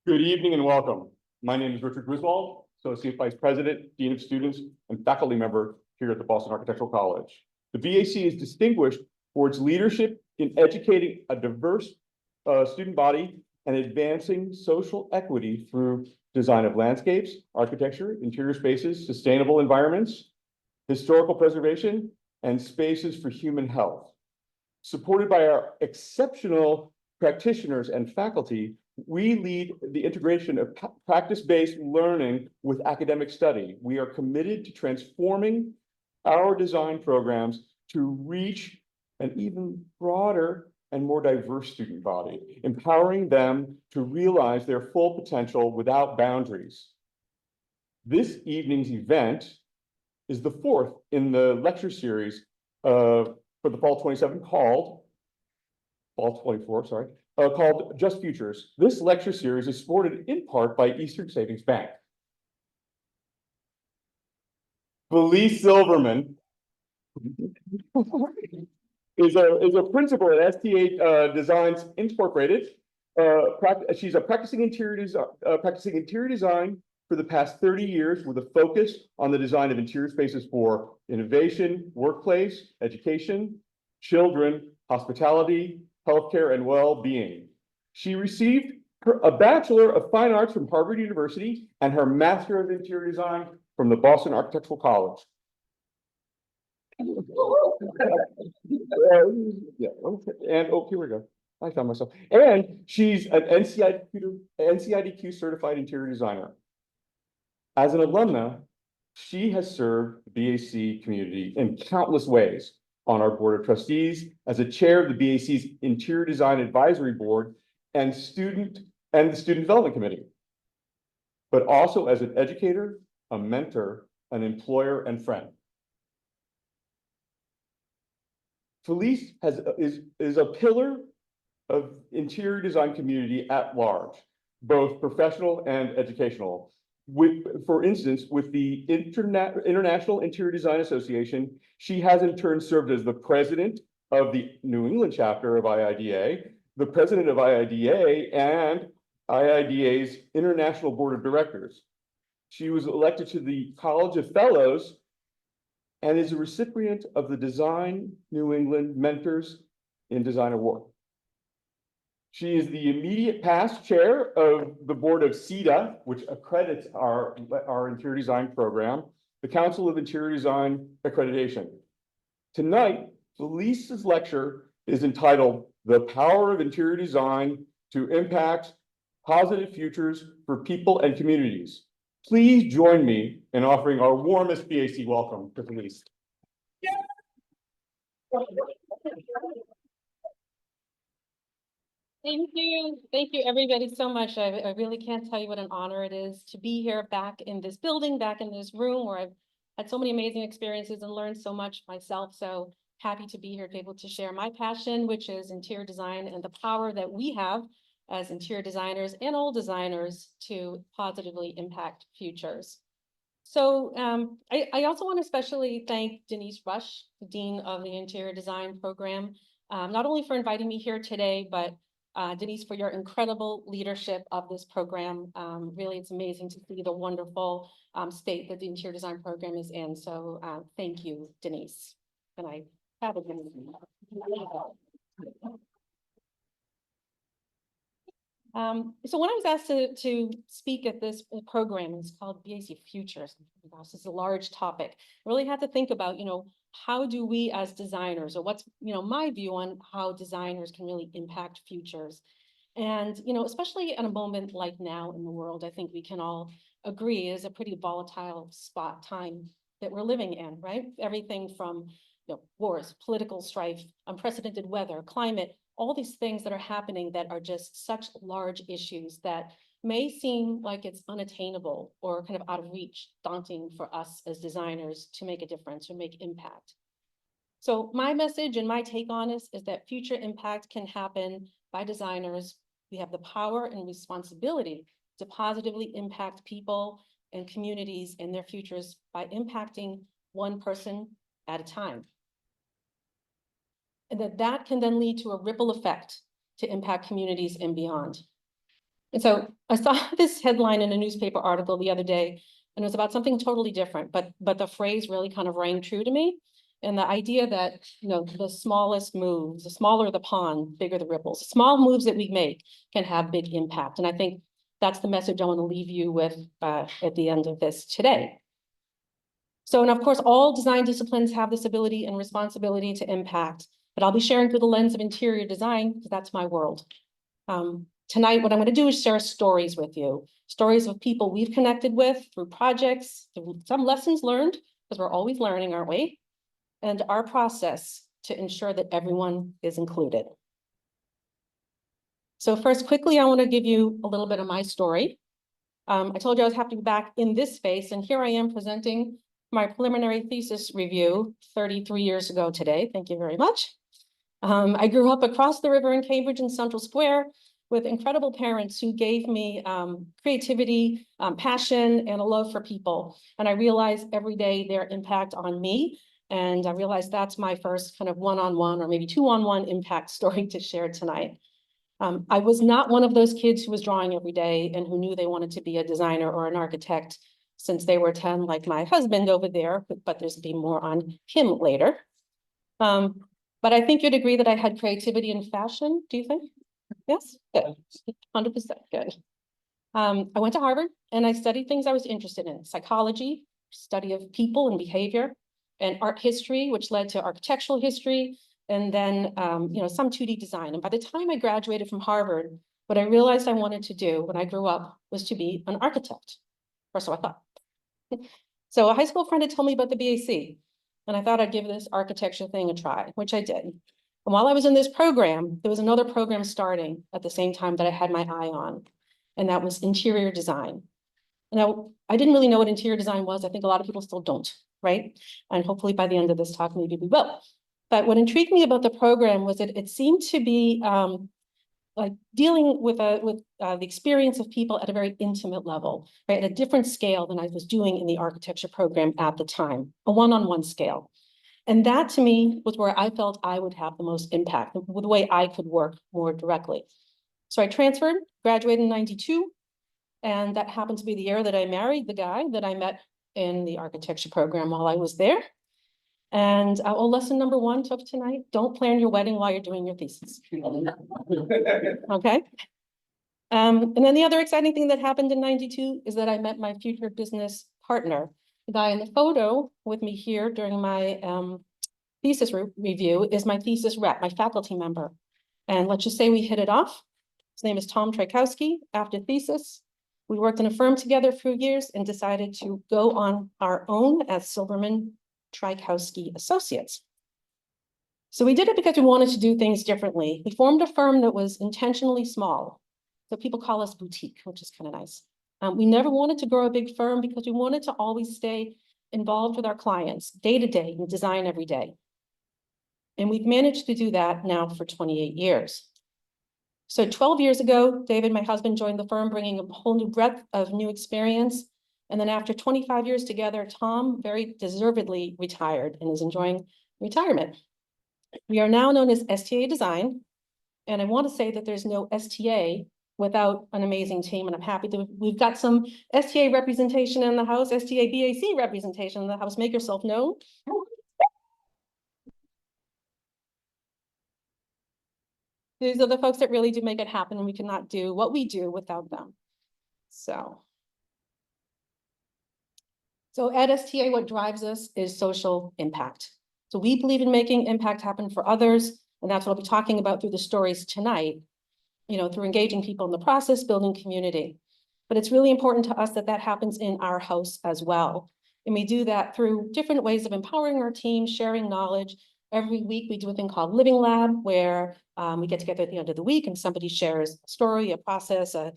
Good evening and welcome. My name is Richard Griswold, Associate Vice President, Dean of Students, and faculty member here at the Boston Architectural College. The BAC is distinguished for its leadership in educating a diverse student body and advancing social equity through design of landscapes, architecture, interior spaces, sustainable environments, historical preservation, and spaces for human health. Supported by our exceptional practitioners and faculty, we lead the integration of practice-based learning with academic study. We are committed to transforming our design programs to reach an even broader and more diverse student body, empowering them to realize their full potential without boundaries. This evening's event is the fourth in the lecture series for the Fall 27 called Fall 24, sorry, called Just Futures. This lecture series is supported in part by Eastern Savings Bank. Felice Silverman is a principal at STA Designs Incorporated. She's a practicing interior design for the past 30 years with a focus on the design of interior spaces for innovation, workplace, education, children, hospitality, healthcare, and well-being. She received a Bachelor of Fine Arts from Harvard University and her Master of Interior Design from the Boston Architectural College. Yeah, and oh, here we go. I found myself. And she's an NCIDQ certified interior designer. As an alumna, she has served the BAC community in countless ways on our board of trustees, as a chair of the BAC's Interior Design Advisory Board and the Student Development Committee, but also as an educator, a mentor, an employer, and friend. Felice is a pillar of interior design community at large, both professional and educational. For instance, with the International Interior Design Association, she has in turn served as the president of the New England chapter of IIDA, the president of IIDA, and IIDA's International Board of Directors. She was elected to the College of Fellows and is a recipient of the Design New England Mentors in Design Award. She is the immediate past chair of the board of CEDA, which accredits our interior design program, the Council of Interior Design Accreditation. Tonight, Felice's lecture is entitled "The Power of Interior Design to Impact Positive Futures for People and Communities." Please join me in offering our warmest BAC welcome to Felice. Thank you everybody so much. I really can't tell you what an honor it is to be here back in this building, back in this room where I've had so many amazing experiences and learned so much myself. So happy to be here to be able to share my passion, which is interior design, and the power that we have as interior designers and all designers to positively impact futures. So I also want to especially thank Denise Rush, the Dean of the Interior Design Program, not only for inviting me here today, but Denise, for your incredible leadership of this program. Really, it's amazing to see the wonderful state that the Interior Design Program is in. So thank you, Denise. And I have a minute. So when I was asked to speak at this program, it's called BAC Futures. This is a large topic. I really had to think about, how do we as designers, or what's, my view on how designers can really impact futures. And, especially at a moment like now in the world, I think we can all agree is a pretty volatile time that we're living in, right? Everything from wars, political strife, unprecedented weather, climate, all these things that are happening that are just such large issues that may seem like it's unattainable or kind of out of reach, daunting for us as designers to make a difference or make impact. So my message and my take on this is that future impact can happen by designers. We have the power and responsibility to positively impact people and communities and their futures by impacting one person at a time. And that can then lead to a ripple effect to impact communities and beyond. And so I saw this headline in a newspaper article the other day, and it was about something totally different, but the phrase really kind of rang true to me. And the idea that, the smallest moves, the smaller the pond, bigger the ripples. Small moves that we make can have big impact. And I think that's the message I want to leave you with at the end of this today. So, and of course, all design disciplines have this ability and responsibility to impact, but I'll be sharing through the lens of interior design because that's my world. Tonight, what I'm going to do is share stories with you, stories of people we've connected with through projects, through some lessons learned, because we're always learning, aren't we? And our process to ensure that everyone is included. So first, quickly, I want to give you a little bit of my story. I told you I was happy to be back in this space, and here I am presenting my preliminary thesis review 33 years ago today. Thank you very much. I grew up across the river in Cambridge in Central Square with incredible parents who gave me creativity, passion, and a love for people. And I realized every day their impact on me. And I realized that's my first kind of one-on-one or maybe two-on-one impact story to share tonight. I was not one of those kids who was drawing every day and who knew they wanted to be a designer or an architect since they were 10, like my husband over there, but there's be more on him later. But I think you'd agree that I had creativity in fashion, do you think? Yes, good, 100% good. I went to Harvard and I studied things I was interested in, psychology, study of people and behavior, and art history, which led to architectural history, and then, some 2D design. And by the time I graduated from Harvard, what I realized I wanted to do when I grew up was to be an architect, or so I thought. So a high school friend had told me about the BAC, and I thought I'd give this architecture thing a try, which I did. And while I was in this program, there was another program starting at the same time that I had my eye on, and that was interior design. Now, I didn't really know what interior design was. I think a lot of people still don't, right? And hopefully by the end of this talk, maybe we will. But what intrigued me about the program was that it seemed to be like dealing with the experience of people at a very intimate level, right? At a different scale than I was doing in the architecture program at the time, a one-on-one scale. And that to me was where I felt I would have the most impact, the way I could work more directly. So I transferred, graduated in 92, and that happened to be the year that I married the guy that I met in the architecture program while I was there. And lesson number one of tonight, don't plan your wedding while you're doing your thesis. Okay. And then the other exciting thing that happened in 92 is that I met my future business partner. The guy in the photo with me here during my thesis review is my thesis rep, my faculty member. And let's just say we hit it off. His name is Tom Trajkowski. After thesis, we worked in a firm together for years and decided to go on our own as Silverman Trajkowski Associates. So we did it because we wanted to do things differently. We formed a firm that was intentionally small. So people call us boutique, which is kind of nice. We never wanted to grow a big firm because we wanted to always stay involved with our clients day to day and design every day. And we've managed to do that now for 28 years. So 12 years ago, David, my husband, joined the firm, bringing a whole new breadth of new experience. And then after 25 years together, Tom very deservedly retired and is enjoying retirement. We are now known as STA Design. And I want to say that there's no STA without an amazing team. And I'm happy that we've got some STA representation in the house, STA BAC representation in the house. Make yourself known. These are the folks that really do make it happen, and we cannot do what we do without them. So at STA, what drives us is social impact. So we believe in making impact happen for others, and that's what I'll be talking about through the stories tonight, through engaging people in the process, building community. But it's really important to us that that happens in our house as well. And we do that through different ways of empowering our team, sharing knowledge. Every week we do a thing called Living Lab, where we get together at the end of the week and somebody shares a story, a process, a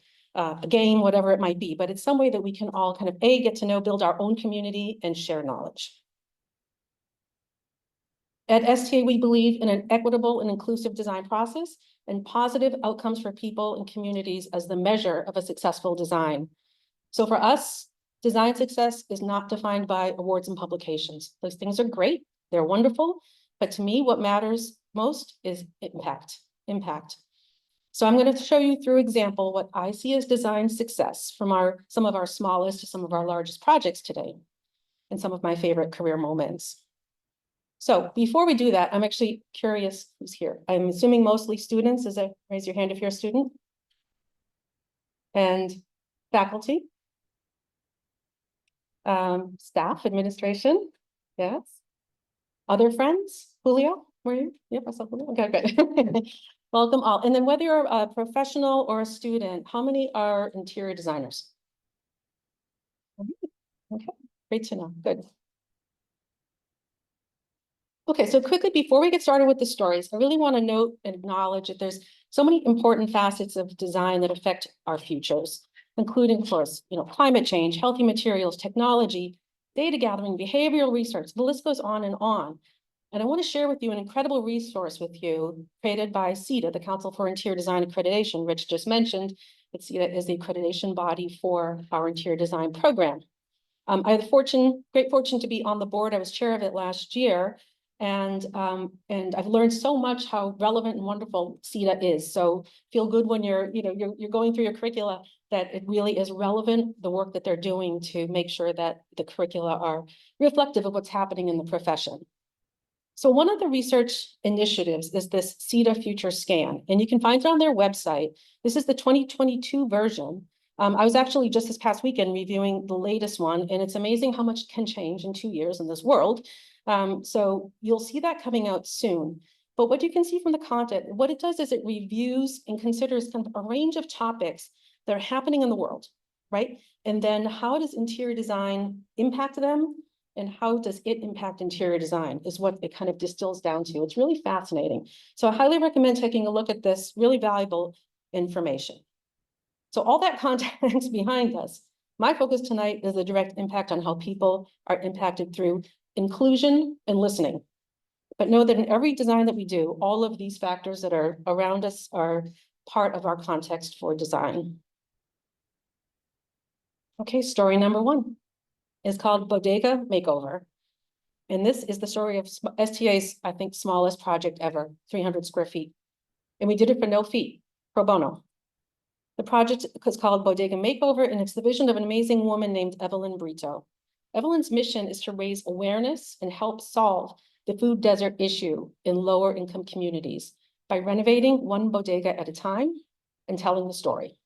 game, whatever it might be. But it's some way that we can all kind of get to know, build our own community and share knowledge. At STA, we believe in an equitable and inclusive design process and positive outcomes for people and communities as the measure of a successful design. So for us, design success is not defined by awards and publications. Those things are great, they're wonderful, but to me, what matters most is impact. So I'm going to show you through example what I see as design success from some of our smallest to some of our largest projects today, and some of my favorite career moments. So before we do that, I'm actually curious who's here. I'm assuming mostly students. Raise your hand if you're a student. And faculty. Staff, administration, yes. Other friends, Julio, were you? Yep, I saw Julio. Okay, good. Welcome all. And then whether you're a professional or a student, how many are interior designers? Okay, great to know. Good. Okay, so quickly, before we get started with the stories, I really want to note and acknowledge that there's so many important facets of design that affect our futures, including, of course, climate change, healthy materials, technology, data gathering, behavioral research. The list goes on and on. And I want to share with you an incredible resource with you created by STA, the Council for Interior Design Accreditation. Rich just mentioned that STA is the accreditation body for our interior design program. I had the great fortune to be on the board. I was chair of it last year. And I've learned so much how relevant and wonderful STA is. So feel good when you're going through your curricula that it really is relevant, the work that they're doing to make sure that the curricula are reflective of what's happening in the profession. So one of the research initiatives is this STA Future Scan, and you can find it on their website. This is the 2022 version. I was actually just this past weekend reviewing the latest one, and it's amazing how much can change in 2 years in this world. So you'll see that coming out soon. But what you can see from the content, what it does is it reviews and considers kind of a range of topics that are happening in the world, right? And then how does interior design impact them? And how does it impact interior design is what it kind of distills down to. It's really fascinating. So I highly recommend taking a look at this really valuable information. So all that context behind us, my focus tonight is the direct impact on how people are impacted through inclusion and listening. But know that in every design that we do, all of these factors that are around us are part of our context for design. Okay, story number one is called Bodega Makeover. And this is the story of STA's, I think, smallest project ever, 300 square feet. And we did it for no fee, pro bono. The project is called Bodega Makeover, and it's the vision of an amazing woman named Evelyn Brito. Evelyn's mission is to raise awareness and help solve the food desert issue in lower income communities by renovating one bodega at a time and telling the story.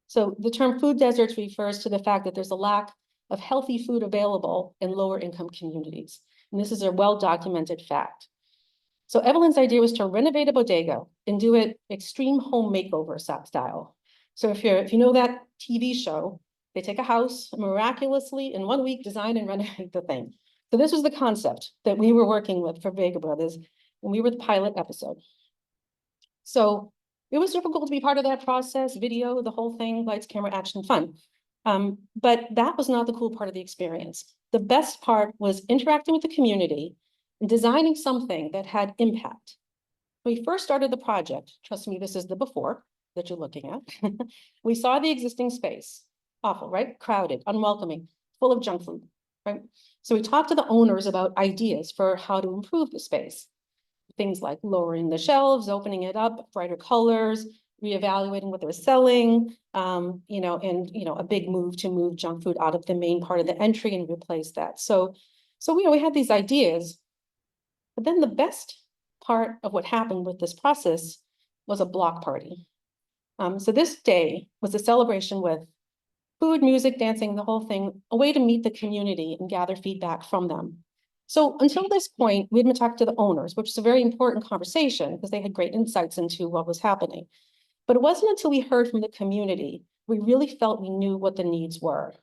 So the term food deserts refers to the fact that there's a lack of healthy food available in lower income communities. And this is a well-documented fact. So Evelyn's idea was to renovate a bodega and do it extreme home makeover style. So if you know that TV show, they take a house, miraculously in 1 week, design and renovate the thing. So this was the concept that we were working with for Vega Brothers, and we were the pilot episode. So it was difficult to be part of that process, video, the whole thing, lights, camera, action, fun. But that was not the cool part of the experience. The best part was interacting with the community and designing something that had impact. When we first started the project, trust me, this is the before that you're looking at. We saw the existing space, awful, right? Crowded, unwelcoming, full of junk food, right? So we talked to the owners about ideas for how to improve the space. Things like lowering the shelves, opening it up, brighter colors, reevaluating what they were selling, and a big move to move junk food out of the main part of the entry and replace that. So we had these ideas, but then the best part of what happened with this process was a block party. So this day was a celebration with food, music, dancing, the whole thing, a way to meet the community and gather feedback from them. So until this point, we had been talking to the owners, which is a very important conversation because they had great insights into what was happening. But it wasn't until we heard from the community, we really felt we knew what the needs were.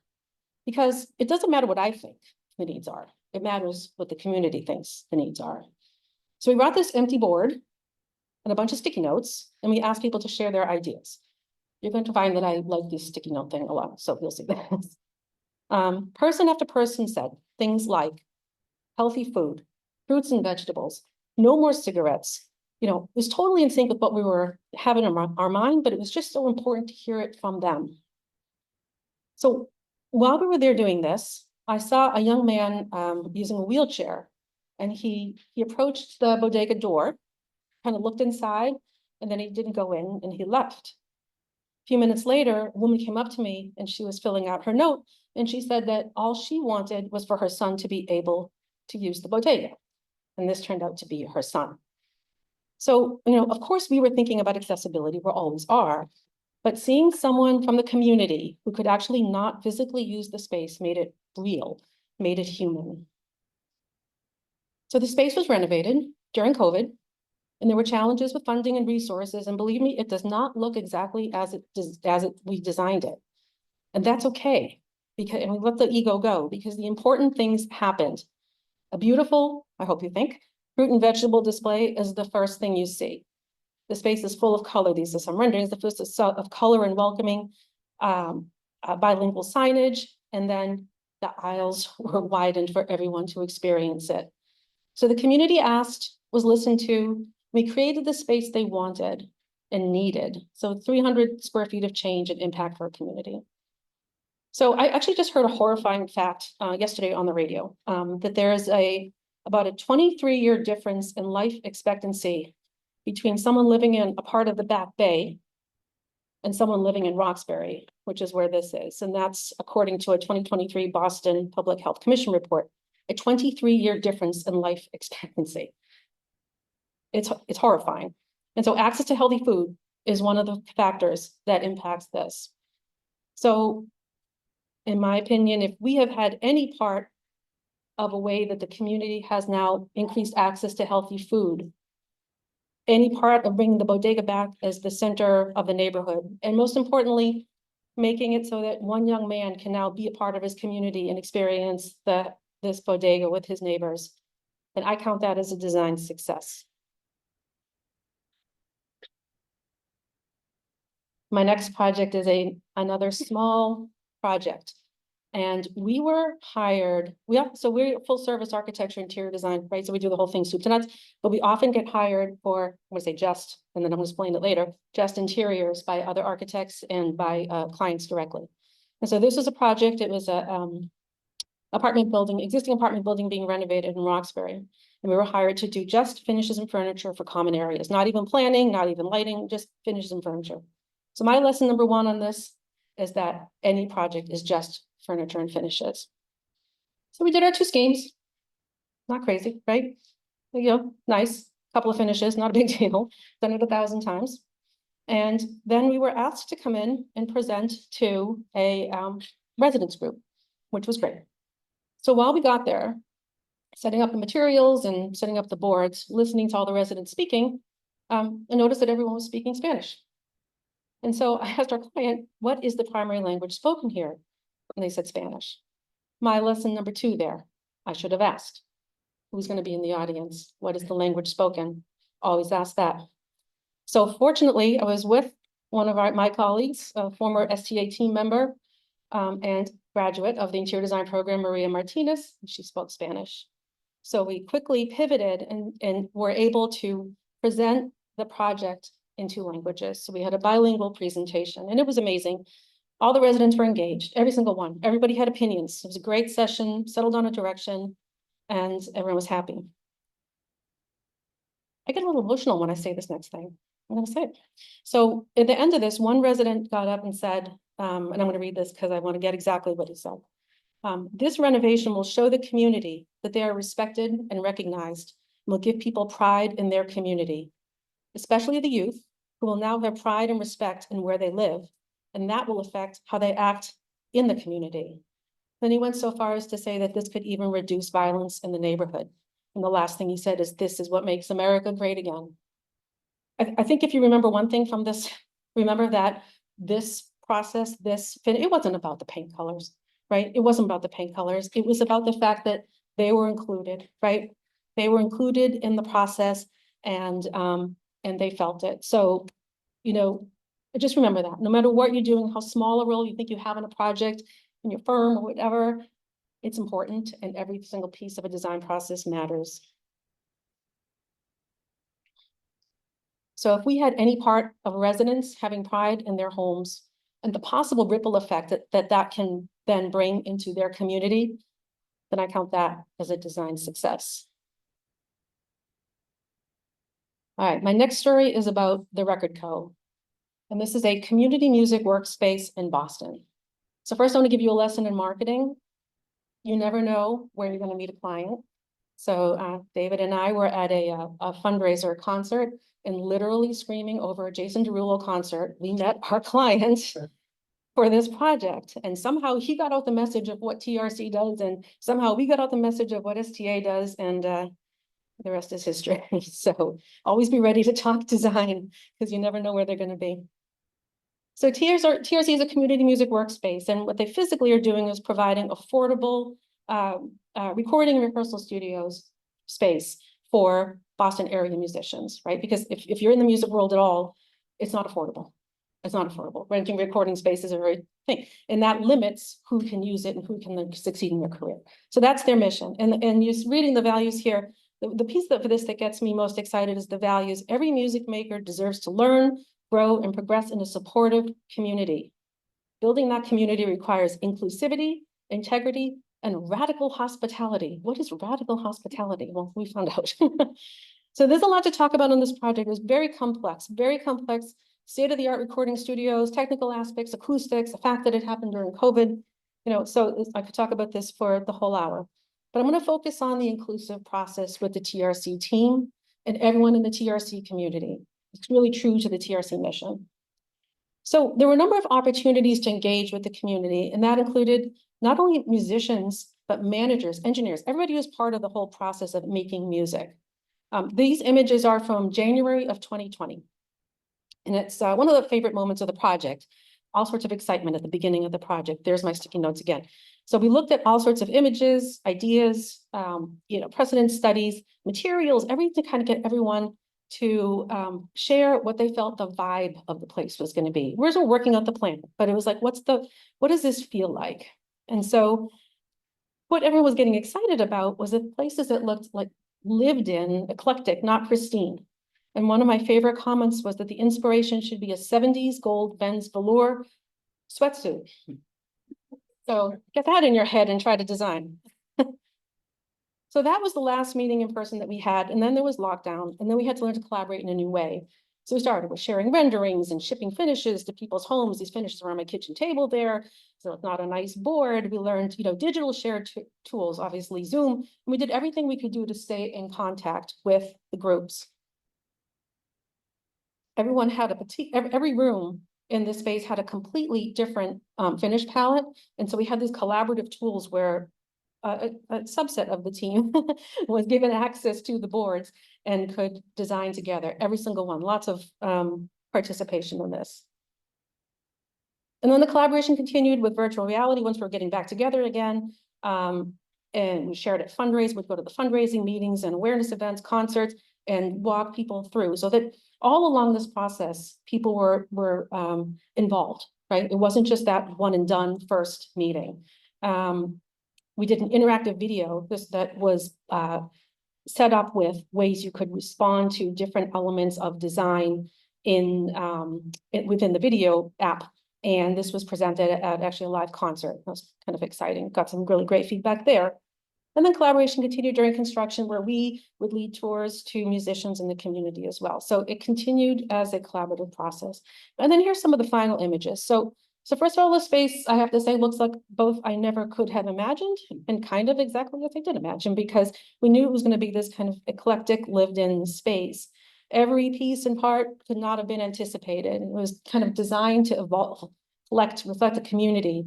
Because it doesn't matter what I think the needs are. It matters what the community thinks the needs are. So we brought this empty board and a bunch of sticky notes, and we asked people to share their ideas. You're going to find that I like this sticky note thing a lot, so you'll see this. Person after person said things like healthy food, fruits and vegetables, no more cigarettes. It was totally in sync with what we were having in our mind, but it was just so important to hear it from them. So while we were there doing this, I saw a young man using a wheelchair, and he approached the bodega door, kind of looked inside, and then he didn't go in and he left. A few minutes later, a woman came up to me and she was filling out her note, and she said that all she wanted was for her son to be able to use the bodega. And this turned out to be her son. So, of course, we were thinking about accessibility, we always are, but seeing someone from the community who could actually not physically use the space made it real, made it human. So the space was renovated during COVID, and there were challenges with funding and resources. And believe me, it does not look exactly as we designed it. And that's okay, because and we let the ego go, because the important things happened. A beautiful, I hope you think, fruit and vegetable display is the first thing you see. The space is full of color. These are some renderings. The first is of color and welcoming, bilingual signage, and then the aisles were widened for everyone to experience it. So the community asked, was listened to. We created the space they wanted and needed. So 300 square feet of change and impact for a community. So I actually just heard a horrifying fact yesterday on the radio, that there is about a 23-year difference in life expectancy between someone living in a part of the Back Bay and someone living in Roxbury, which is where this is. And that's according to a 2023 Boston Public Health Commission report, a 23-year difference in life expectancy. It's horrifying. And so access to healthy food is one of the factors that impacts this. So in my opinion, if we have had any part of a way that the community has now increased access to healthy food, any part of bringing the bodega back as the center of the neighborhood, and most importantly, making it so that one young man can now be a part of his community and experience this bodega with his neighbors, and I count that as a design success. My next project is another small project. And we were hired, so we're full service architecture, interior design, right? So we do the whole thing soup to nuts, but we often get hired for, I'm gonna say just, and then I'm gonna explain it later, just interiors by other architects and by clients directly. And so this is a project, it was a existing apartment building being renovated in Roxbury. And we were hired to do just finishes and furniture for common areas, not even planning, not even lighting, just finishes and furniture. So my lesson number one on this is that any project is just furniture and finishes. So we did our 2 schemes. Not crazy, right? Nice, couple of finishes, not a big deal, done it 1,000 times. And then we were asked to come in and present to a residents group, which was great. So while we got there, setting up the materials and setting up the boards, listening to all the residents speaking, I noticed that everyone was speaking Spanish. And so I asked our client, what is the primary language spoken here? And they said Spanish. My lesson number 2 there, I should have asked, who's going to be in the audience? What is the language spoken? Always ask that. So fortunately, I was with one of my colleagues, a former STA team member and graduate of the interior design program, Maria Martinez, and she spoke Spanish. So we quickly pivoted and were able to present the project in 2 languages. So we had a bilingual presentation, and it was amazing. All the residents were engaged, every single one. Everybody had opinions. It was a great session, settled on a direction, and everyone was happy. I get a little emotional when I say this next thing. I'm going to say it. So at the end of this, one resident got up and said, and I'm going to read this because I want to get exactly what he said. This renovation will show the community that they are respected and recognized, and will give people pride in their community, especially the youth, who will now have pride and respect in where they live, and that will affect how they act in the community. Then he went so far as to say that this could even reduce violence in the neighborhood. And the last thing he said is, this is what makes America great again. I think if you remember one thing from this, remember that this process, it wasn't about the paint colors, right? It wasn't about the paint colors. It was about the fact that they were included, right? They were included in the process, and they felt it. So, just remember that no matter what you're doing, how small a role you think you have in a project, in your firm or whatever, it's important, and every single piece of a design process matters. So if we had any part of residents having pride in their homes and the possible ripple effect that can then bring into their community, then I count that as a design success. All right, my next story is about the Record Co. And this is a community music workspace in Boston. So first I want to give you a lesson in marketing. You never know where you're going to meet a client. So David and I were at a fundraiser concert and literally screaming over a Jason Derulo concert. We met our client for this project, and somehow he got out the message of what TRC does, and somehow we got out the message of what STA does, and the rest is history. So always be ready to talk design because you never know where they're going to be. So TRC is a community music workspace, and what they physically are doing is providing affordable recording and rehearsal studios space for Boston area musicians, right? Because if you're in the music world at all, it's not affordable. It's not affordable. Renting recording space is a very thing, and that limits who can use it and who can succeed in their career. So that's their mission. And you're reading the values here. The piece for this that gets me most excited is the values. Every music maker deserves to learn, grow, and progress in a supportive community. Building that community requires inclusivity, integrity, and radical hospitality. What is radical hospitality? Well, we found out. So there's a lot to talk about on this project. It was very complex, state-of-the-art recording studios, technical aspects, acoustics, the fact that it happened during COVID. So I could talk about this for the whole hour. But I'm going to focus on the inclusive process with the TRC team and everyone in the TRC community. It's really true to the TRC mission. So there were a number of opportunities to engage with the community, and that included not only musicians, but managers, engineers, everybody was part of the whole process of making music. These images are from January of 2020. And it's one of the favorite moments of the project, all sorts of excitement at the beginning of the project. There's my sticky notes again. So we looked at all sorts of images, ideas, precedent studies, materials, everything to kind of get everyone to share what they felt the vibe of the place was going to be. We're still working out the plan, but it was like, what does this feel like? And so what everyone was getting excited about was the places that looked like lived in, eclectic, not pristine. And one of my favorite comments was that the inspiration should be a 70s gold Ben's velour sweatsuit. So get that in your head and try to design. So that was the last meeting in person that we had. And then there was lockdown. And then we had to learn to collaborate in a new way. So we started with sharing renderings and shipping finishes to people's homes. These finishes are on my kitchen table there. So it's not a nice board. We learned, digital shared tools, obviously Zoom. And we did everything we could do to stay in contact with the groups. Everyone had every room in this space had a completely different finish palette. And so we had these collaborative tools where a subset of the team was given access to the boards and could design together, every single one, lots of participation in this. And then the collaboration continued with virtual reality once we're getting back together again. And we shared at fundraise, we'd go to the fundraising meetings and awareness events, concerts, and walk people through so that all along this process, people were involved, right? It wasn't just that one and done first meeting. We did an interactive video that was set up with ways you could respond to different elements of design within the video app. And this was presented at actually a live concert. That was kind of exciting. Got some really great feedback there. And then collaboration continued during construction where we would lead tours to musicians in the community as well. So it continued as a collaborative process. And then here's some of the final images. So first of all, the space, I have to say, looks like both I never could have imagined and kind of exactly what I did imagine, because we knew it was going to be this kind of eclectic lived-in space. Every piece and part could not have been anticipated. It was kind of designed to evolve, reflect the community.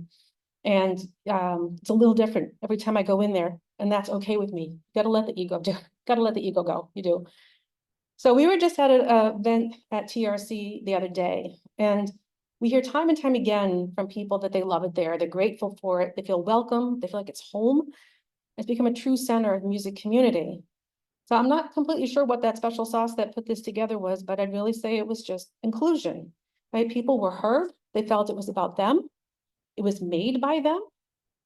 And it's a little different every time I go in there, and that's okay with me. You gotta let the ego go, you do. So we were just at an event at TRC the other day, and we hear time and time again from people that they love it there. They're grateful for it. They feel welcome. They feel like it's home. It's become a true center of the music community. So I'm not completely sure what that special sauce that put this together was, but I'd really say it was just inclusion, right? People were heard. They felt it was about them. It was made by them.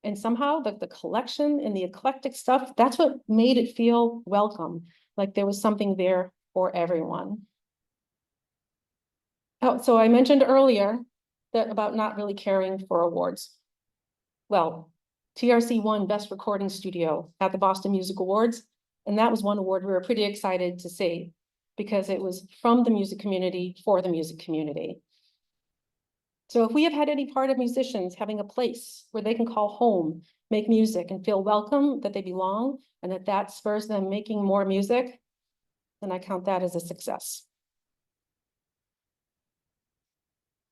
And somehow the collection and the eclectic stuff, that's what made it feel welcome. Like there was something there for everyone. Oh, so I mentioned earlier that about not really caring for awards. Well, TRC won Best Recording Studio at the Boston Music Awards. And that was one award we were pretty excited to see. because it was from the music community for the music community. So if we have had any part of musicians having a place where they can call home, make music and feel welcome, that they belong, and that spurs them making more music, then I count that as a success.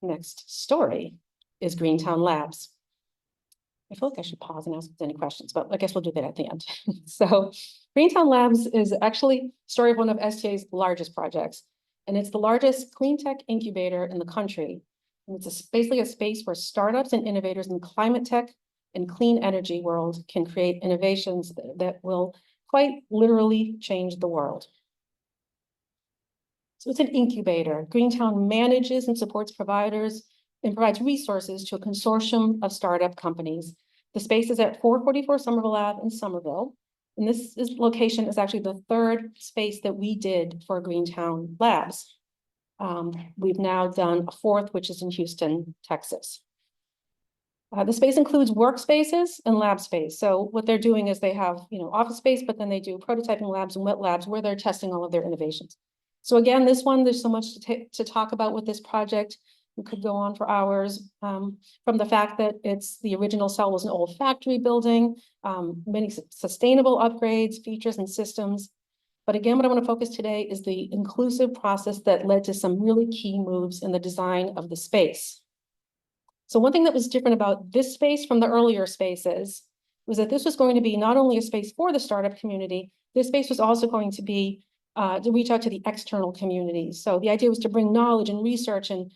Next story is Greentown Labs. I feel like I should pause and ask if there's any questions, but I guess we'll do that at the end. So Greentown Labs is actually the story of one of STA's largest projects, and it's the largest clean tech incubator in the country. And it's basically a space where startups and innovators in climate tech and clean energy world can create innovations that will quite literally change the world. So it's an incubator. Greentown manages and supports providers and provides resources to a consortium of startup companies. The space is at 444 Somerville Ave in Somerville. And this location is actually the third space that we did for Greentown Labs. We've now done a fourth, which is in Houston, Texas. The space includes workspaces and lab space. So what they're doing is they have, office space, but then they do prototyping labs and wet labs where they're testing all of their innovations. So again, this one, there's so much to talk about with this project. We could go on for hours, from the fact that the original cell was an old factory building, many sustainable upgrades, features, and systems. But again, what I want to focus today is the inclusive process that led to some really key moves in the design of the space. So one thing that was different about this space from the earlier spaces was that this was going to be not only a space for the startup community, this space was also going to be to reach out to the external communities. So the idea was to bring knowledge and research and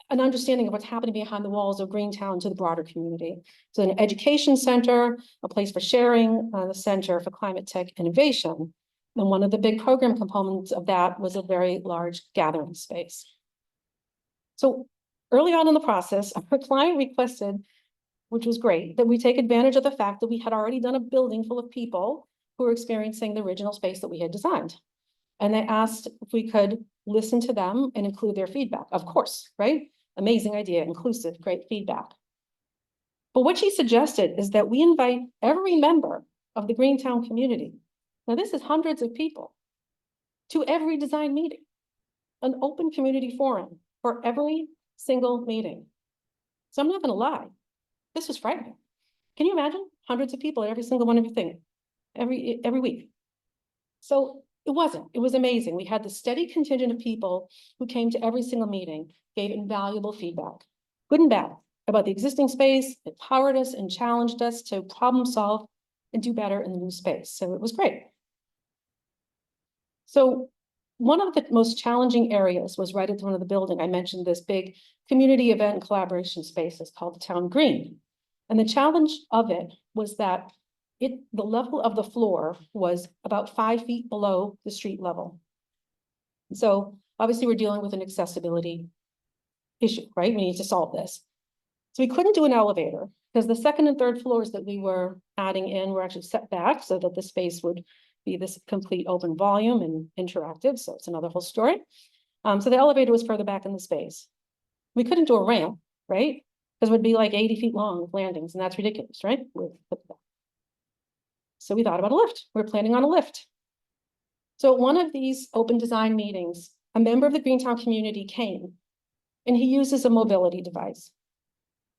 an understanding of what's happening behind the walls of Greentown to the broader community. So an education center, a place for sharing, the Center for Climate Tech Innovation. And one of the big program components of that was a very large gathering space. So early on in the process, our client requested, which was great, that we take advantage of the fact that we had already done a building full of people who were experiencing the original space that we had designed. And they asked if we could listen to them and include their feedback. Of course, right? Amazing idea, inclusive, great feedback. But what she suggested is that we invite every member of the Greentown community, now this is hundreds of people, to every design meeting, an open community forum for every single meeting. So I'm not going to lie, this was frightening. Can you imagine hundreds of people at every single one of your things every week? So it was amazing. We had the steady contingent of people who came to every single meeting, gave invaluable feedback, good and bad, about the existing space, empowered us and challenged us to problem solve and do better in the new space. So it was great. So one of the most challenging areas was right at the front of the building. I mentioned this big community event and collaboration space. It's called the Town Green. And the challenge of it was that the level of the floor was about 5 feet below the street level. So obviously we're dealing with an accessibility issue, right? We need to solve this. So we couldn't do an elevator because the second and third floors that we were adding in were actually set back so that the space would be this complete open volume and interactive. So it's another whole story. So the elevator was further back in the space. We couldn't do a ramp, right? Because it would be like 80 feet long with landings, and that's ridiculous, right? So we thought about a lift. We're planning on a lift. So at one of these open design meetings, a member of the Greentown community came and he uses a mobility device.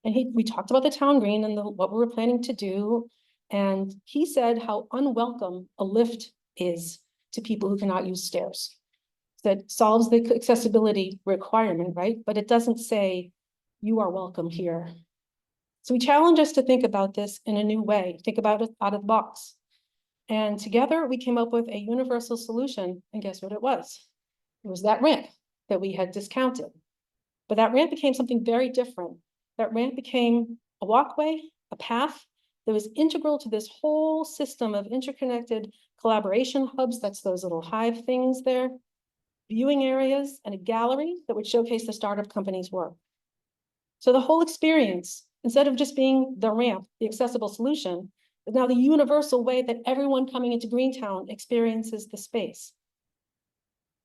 And we talked about the town green and what we were planning to do. And he said how unwelcome a lift is to people who cannot use stairs. That solves the accessibility requirement, right? But it doesn't say you are welcome here. So we challenge us to think about this in a new way, think about it out of the box. And together we came up with a universal solution. And guess what it was? It was that ramp that we had discounted. But that ramp became something very different. That ramp became a walkway, a path that was integral to this whole system of interconnected collaboration hubs. That's those little hive things there, viewing areas, and a gallery that would showcase the startup company's work. So the whole experience, instead of just being the ramp, the accessible solution, is now the universal way that everyone coming into Greentown experiences the space.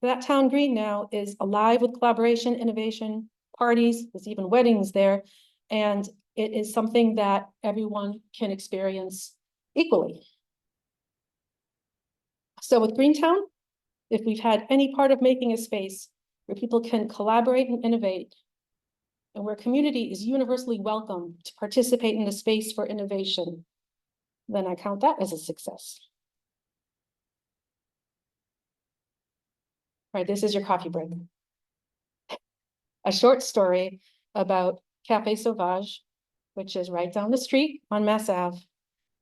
That town green now is alive with collaboration, innovation, parties, there's even weddings there, and it is something that everyone can experience equally. So with Greentown, if we've had any part of making a space where people can collaborate and innovate, and where community is universally welcome to participate in the space for innovation, then I count that as a success. All right, this is your coffee break. A short story about Café Sauvage, which is right down the street on Mass Ave.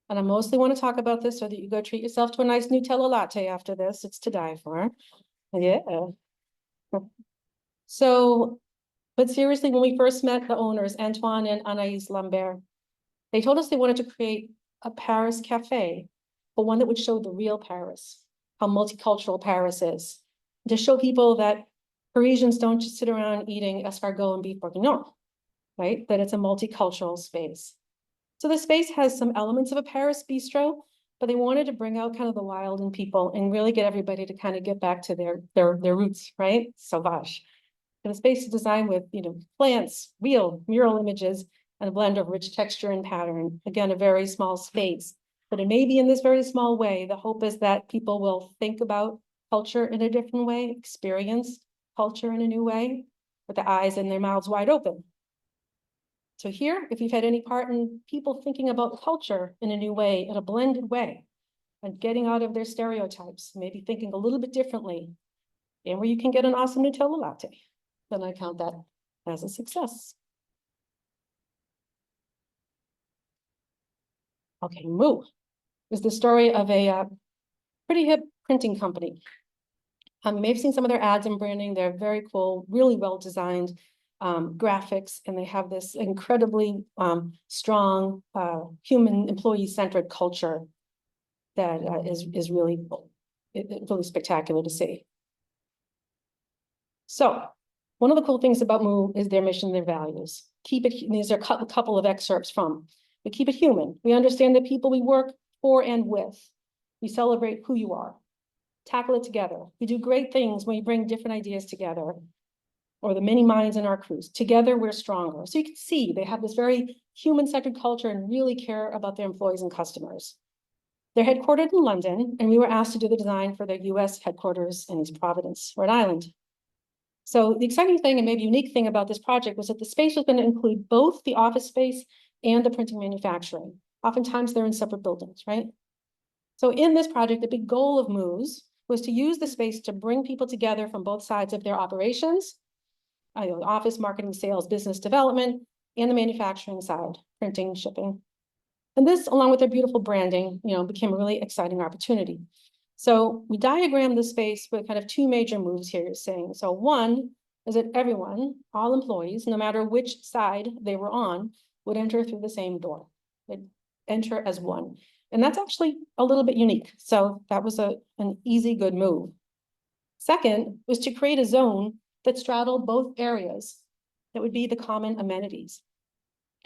And I mostly want to talk about this so that you go treat yourself to a nice Nutella latte after this. It's to die for. Yeah. So, but seriously, when we first met the owners, Antoine and Anaïs Lambert, they told us they wanted to create a Paris cafe, but one that would show the real Paris, how multicultural Paris is, to show people that Parisians don't just sit around eating escargot and beef bourguignon, right? That it's a multicultural space. So the space has some elements of a Paris bistro, but they wanted to bring out kind of the wild in people and really get everybody to kind of get back to their roots, right? Sauvage. And the space is designed with, plants, real mural images, and a blend of rich texture and pattern. Again, a very small space, but it may be in this very small way. The hope is that people will think about culture in a different way, experience culture in a new way, with the eyes and their mouths wide open. So here, if you've had any part in people thinking about culture in a new way, in a blended way, and getting out of their stereotypes, maybe thinking a little bit differently, and where you can get an awesome Nutella latte, then I count that as a success. Okay, Moo is the story of a pretty hip printing company. You may have seen some of their ads and branding. They're very cool, really well designed graphics, and they have this incredibly strong human employee-centered culture that is really really spectacular to see. So one of the cool things about Moo is their mission, their values. Keep it, these are a couple of excerpts from, we keep it human. We understand the people we work for and with. We celebrate who you are. Tackle it together. We do great things when we bring different ideas together, or the many minds in our crews. Together, we're stronger. So you can see they have this very human-centered culture and really care about their employees and customers. They're headquartered in London, and we were asked to do the design for their US headquarters in East Providence, Rhode Island. So the exciting thing and maybe unique thing about this project was that the space was going to include both the office space and the printing manufacturing. Oftentimes they're in separate buildings, right? So in this project, the big goal of Moo's was to use the space to bring people together from both sides of their operations, office, marketing, sales, business development, and the manufacturing side, printing, shipping. And this, along with their beautiful branding, became a really exciting opportunity. So we diagrammed the space with kind of two major moves here, saying, so one is that everyone, all employees, no matter which side they were on, would enter through the same door. They'd enter as one. And that's actually a little bit unique. So that was an easy, good move. Second was to create a zone that straddled both areas. That would be the common amenities.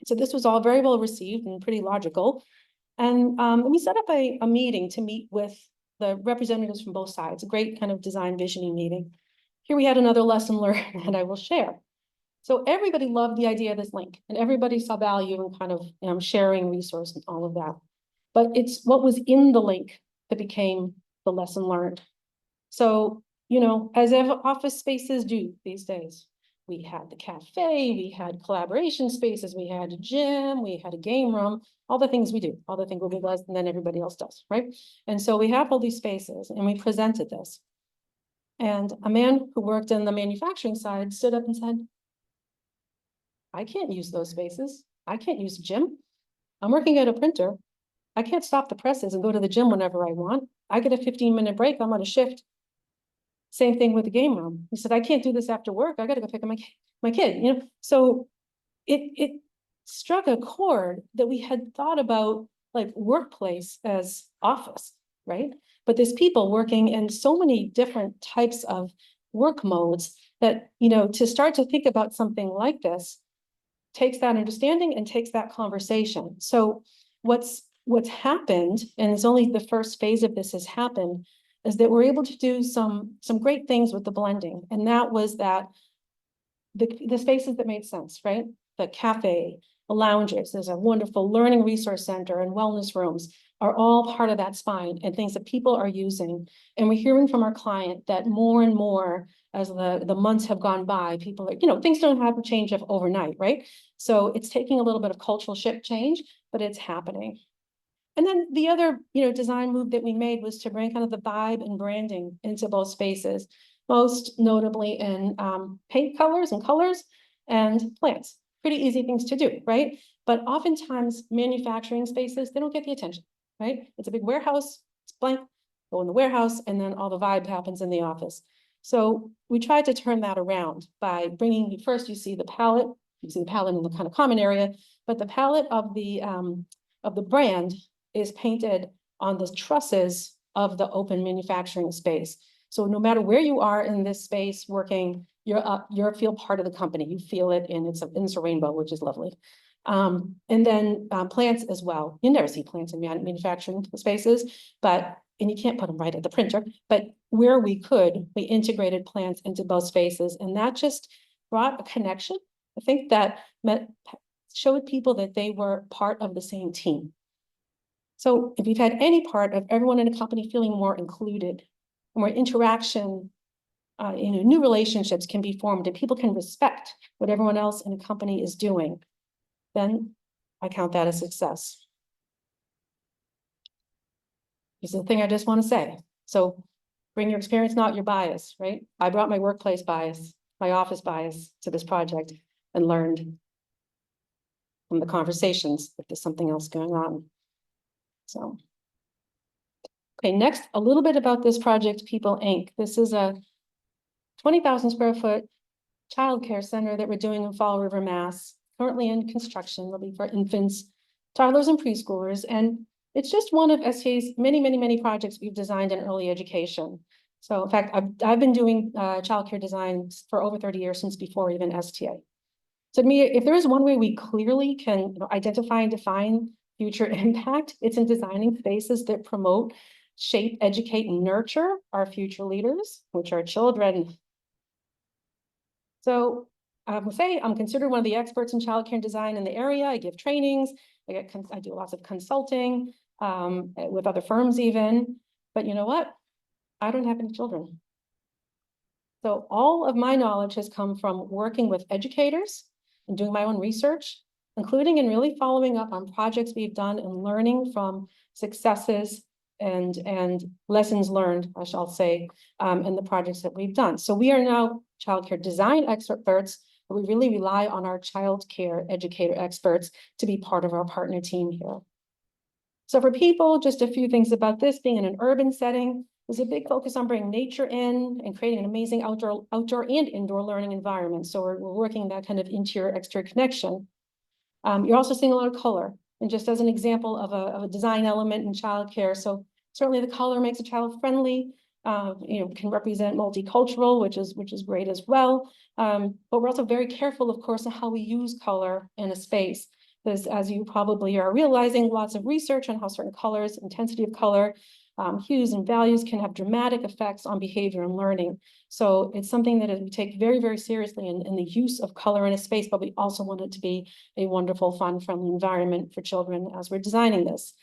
So this was all very well received and pretty logical. And we set up a meeting to meet with the representatives from both sides, a great kind of design visioning meeting. Here we had another lesson learned that I will share. So everybody loved the idea of this link, and everybody saw value in kind of sharing resource and all of that. But it's what was in the link that became the lesson learned. So, as office spaces do these days, we had the cafe, we had collaboration spaces, we had a gym, we had a game room, all the things we do, all the things Google does, and then everybody else does, right? And so we have all these spaces, and we presented this. And a man who worked in the manufacturing side stood up and said, I can't use those spaces. I can't use a gym. I'm working at a printer. I can't stop the presses and go to the gym whenever I want. I get a 15-minute break. I'm on a shift. Same thing with the game room. He said, I can't do this after work. I got to go pick up my kid. So it struck a chord that we had thought about like workplace as office, right? But there's people working in so many different types of work modes that, to start to think about something like this takes that understanding and takes that conversation. So what's happened, and it's only the first phase of this has happened, is that we're able to do some great things with the blending. And that was that the spaces that made sense, right? The cafe, the lounges, there's a wonderful learning resource center and wellness rooms. are all part of that spine and things that people are using. And we're hearing from our client that more and more as the months have gone by, people are, things don't have to change overnight, right? So it's taking a little bit of cultural shift change, but it's happening. And then the other, design move that we made was to bring kind of the vibe and branding into both spaces, most notably in paint colors and plants. Pretty easy things to do, right? But oftentimes manufacturing spaces, they don't get the attention, right? It's a big warehouse, it's blank, go in the warehouse, and then all the vibe happens in the office. So we tried to turn that around by bringing, first you see the palette in the kind of common area, but the palette of the brand is painted on the trusses of the open manufacturing space. So no matter where you are in this space working, you feel part of the company. You feel it, and it's a rainbow, which is lovely. And then plants as well. You never see plants in manufacturing spaces, and you can't put them right at the printer. But where we could, we integrated plants into both spaces, and that just brought a connection. I think that showed people that they were part of the same team. So if you've had any part of everyone in a company feeling more included, more interaction, new relationships can be formed and people can respect what everyone else in a company is doing, then I count that a success. This is the thing I just want to say. So bring your experience, not your bias, right? I brought my workplace bias, my office bias to this project and learned from the conversations that there's something else going on. So, okay, next, a little bit about this project, People Inc. This is a 20,000 square foot childcare center that we're doing in Fall River, Mass. Currently in construction. It'll be for infants, toddlers, and preschoolers. And it's just one of STA's many projects we've designed in early education. So in fact, I've been doing childcare design for over 30 years, since before even STA. So to me, if there is one way we clearly can identify and define future impact, it's in designing spaces that promote, shape, educate, and nurture our future leaders, which are children. So I will say I'm considered one of the experts in childcare design in the area. I give trainings. I do lots of consulting with other firms even. But you know what? I don't have any children. So all of my knowledge has come from working with educators and doing my own research, including and really following up on projects we've done and learning from successes and lessons learned, I shall say, in the projects that we've done. So we are now childcare design experts, but we really rely on our childcare educator experts to be part of our partner team here. So for people, just a few things about this being in an urban setting. There's a big focus on bringing nature in and creating an amazing outdoor and indoor learning environment. So we're working that kind of interior-exterior connection. You're also seeing a lot of color. And just as an example of a design element in childcare, so certainly the color makes it child-friendly, can represent multicultural, which is great as well. But we're also very careful, of course, on how we use color in a space. Because as you probably are realizing, lots of research on how certain colors, intensity of color, hues and values can have dramatic effects on behavior and learning. So it's something that we take very seriously in the use of color in a space, but we also want it to be a wonderful, fun, friendly environment for children as we're designing this.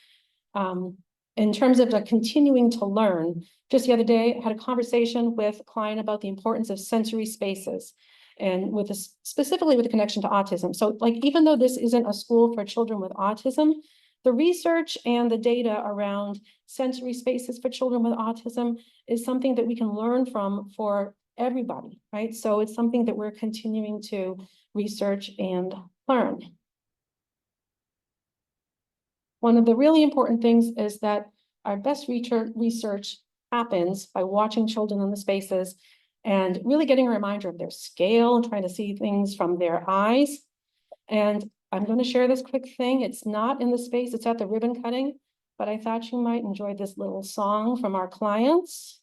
In terms of continuing to learn, just the other day, I had a conversation with a client about the importance of sensory spaces and specifically with the connection to autism. So even though this isn't a school for children with autism, the research and the data around sensory spaces for children with autism is something that we can learn from for everybody, right? So it's something that we're continuing to research and learn. One of the really important things is that our best research happens by watching children in the spaces and really getting a reminder of their scale and trying to see things from their eyes. And I'm going to share this quick thing. It's not in the space, it's at the ribbon cutting, but I thought you might enjoy this little song from our clients.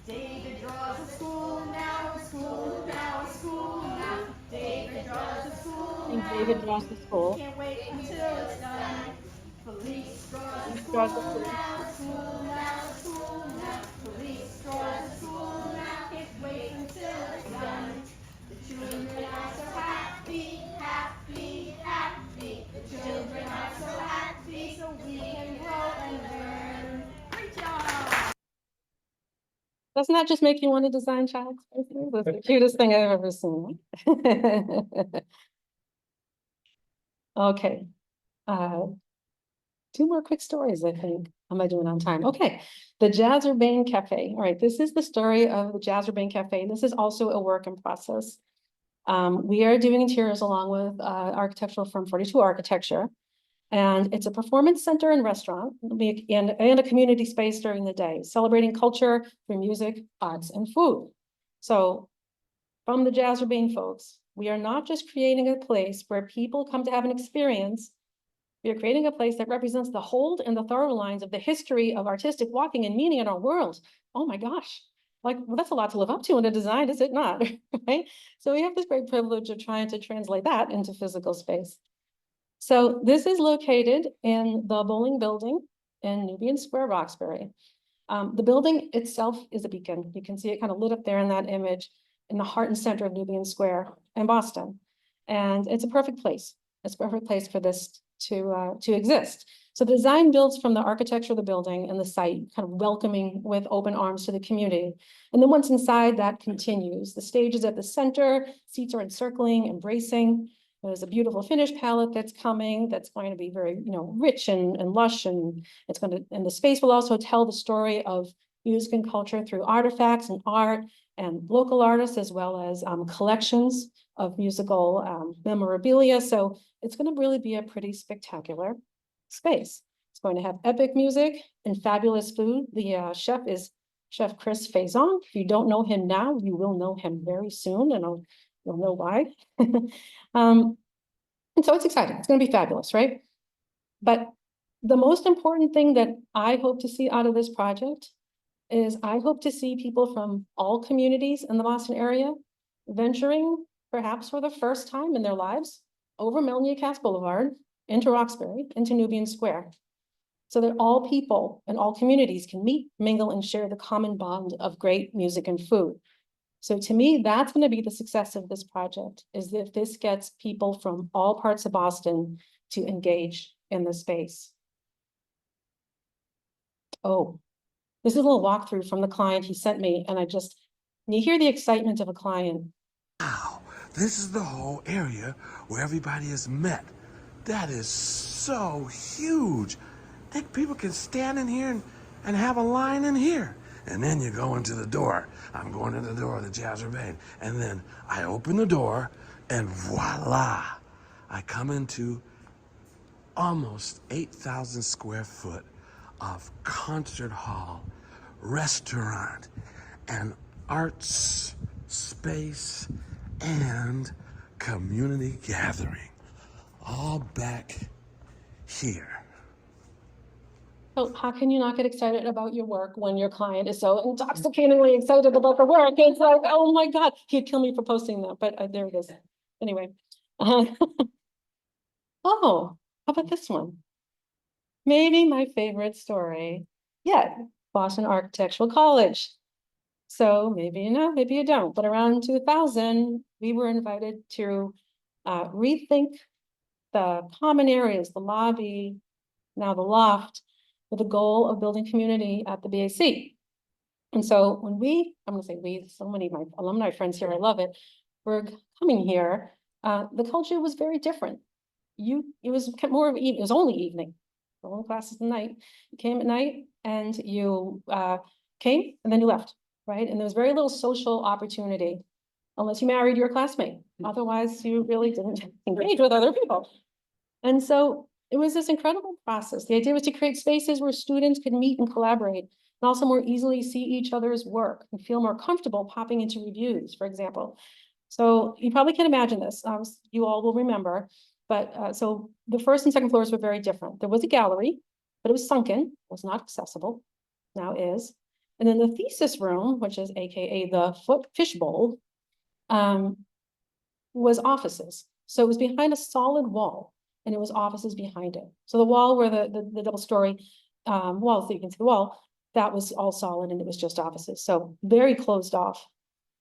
David draws a school now, a school now, a school now. David draws a school now. David draws the school. Can't wait until it's done. Felice draws a school now, a school now, a school now. Felice draws a school now. Can't wait until it's done. The children are so happy, happy, happy. The children are so happy, so we Doesn't that just make you want to design child spaces? That's the cutest thing I've ever seen. Okay. Two more quick stories, I think. How am I doing on time? Okay. The Jazz Urbane Cafe. All right. This is the story of the Jazz Urbane Cafe. This is also a work in process. We are doing interiors along with architectural firm 42 Architecture. And it's a performance center and restaurant and a community space during the day, celebrating culture through music, arts, and food. So from the Jazz Urbane folks, we are not just creating a place where people come to have an experience. We are creating a place that represents the hold and the thorough lines of the history of artistic walking and meaning in our world. Oh my gosh. Like, well, that's a lot to live up to in a design, is it not? Right? So we have this great privilege of trying to translate that into physical space. So this is located in the Bowling Building in Nubian Square, Roxbury. The building itself is a beacon. You can see it kind of lit up there in that image in the heart and center of Nubian Square in Boston. And it's a perfect place. It's a perfect place for this to exist. So the design builds from the architecture of the building and the site, kind of welcoming with open arms to the community. And then once inside, that continues. The stage is at the center, seats are encircling, embracing. There's a beautiful finish palette that's coming that's going to be very, rich and lush, and and the space will also tell the story of music and culture through artifacts and art and local artists, as well as collections of musical memorabilia. So it's going to really be a pretty spectacular space. It's going to have epic music and fabulous food. The chef is Chef Chris Faison. If you don't know him now, you will know him very soon, and you'll know why. And so it's exciting. It's going to be fabulous, right? But the most important thing that I hope to see out of this project is I hope to see people from all communities in the Boston area venturing, perhaps for the first time in their lives, over Melnia Cass Boulevard, into Roxbury, into Nubian Square, so that all people and all communities can meet, mingle, and share the common bond of great music and food. So to me, that's going to be the success of this project, is that this gets people from all parts of Boston to engage in the space. Oh, this is a little walkthrough from the client he sent me, and you hear the excitement of a client. Wow, this is the whole area where everybody is met. That is so huge. Think people can stand in here and have a line in here. And then you go into the door. I'm going to the door of the Jazz Urbane. And then I open the door, and voila, I come into almost 8,000 square foot of concert hall, restaurant, and arts space, and community gathering, all back here. So how can you not get excited about your work when your client is so intoxicatingly excited about the work? It's like, oh my God, he'd kill me for posting that, but there it is. Anyway. Oh, how about this one? Maybe my favorite story yet, Boston Architectural College. So maybe you know, maybe you don't, but around 2000, we were invited to rethink the common areas, the lobby, now the loft, with the goal of building community at the BAC. And so when I'm going to say we, so many of my alumni friends here, I love it, we're coming here, the culture was very different. It was more of it was only evening, only classes at night. You came at night and you came and then you left, right? And there was very little social opportunity unless you married your classmate. Otherwise, you really didn't engage with other people. And so it was this incredible process. The idea was to create spaces where students could meet and collaborate, and also more easily see each other's work and feel more comfortable popping into reviews, for example. So you probably can imagine this. You all will remember. But so the first and second floors were very different. There was a gallery, but it was sunken, was not accessible, now is. And then the thesis room, which is AKA the fishbowl, was offices. So it was behind a solid wall, and it was offices behind it. So the wall where the double story wall, so you can see the wall, that was all solid, and it was just offices. So very closed off.